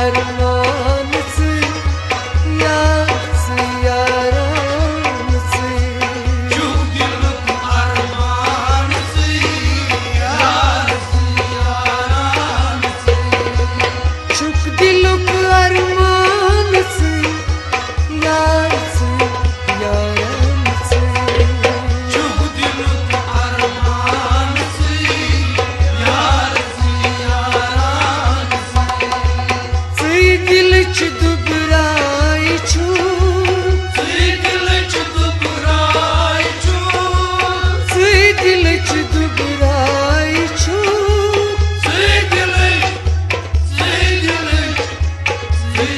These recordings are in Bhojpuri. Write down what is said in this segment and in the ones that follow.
अरमान से यार से यारान से चुक दिलक अरमान से यार से यारान से चुक दिलक अरमान से यार से यारान से चुक दिलक अरमान से यार से यारान से दिल च दुबराई छू दिल च दुबराई छू दिल च दुबराई छू दिल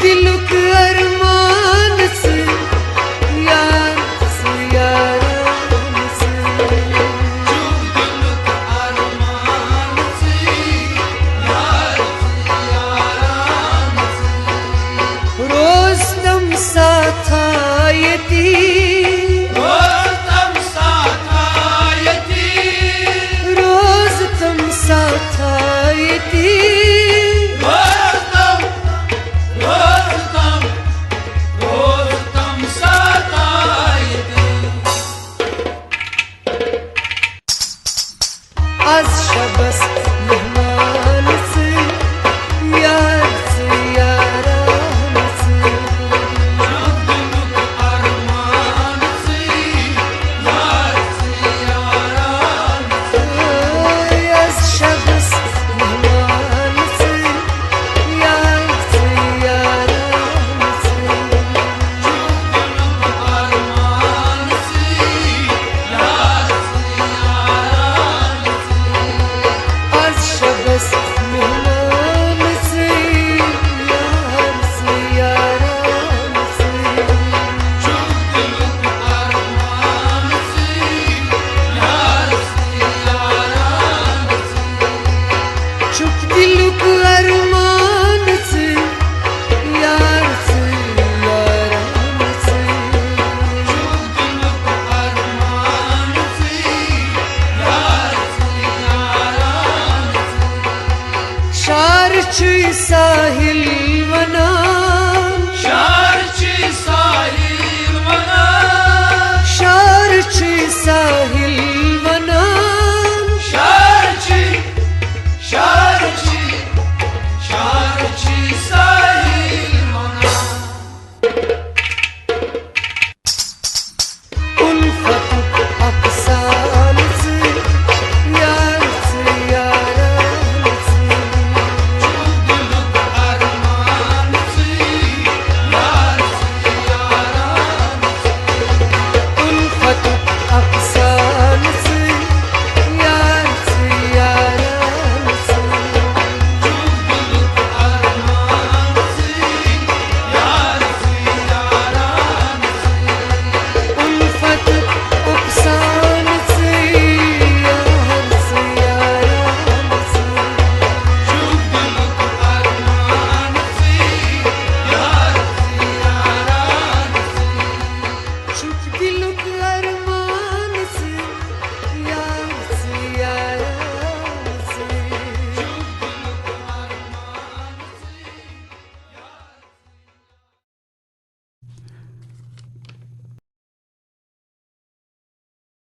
दिलुक अरमान से यार से यारान से चुप दिल अरमान से यार से यारान से रोज दम साथ आयती रोज तम साथ आयती रोज तुम साथ आयती रोज तम साथ आयती आज शबस मेहमान से यार से यारान से चुप दिल अरमान से यार से यारान से आज शबस मेहमान से यार से यारान से अरमान से यार से यारान से आज शबस मेहमान से यार से यारान से चुप दिल अरमान से यार से यारान से चुप दिलुक अरमान से यार से यारान से चुप दिल अरमान से यार से यारान से शार छुई सा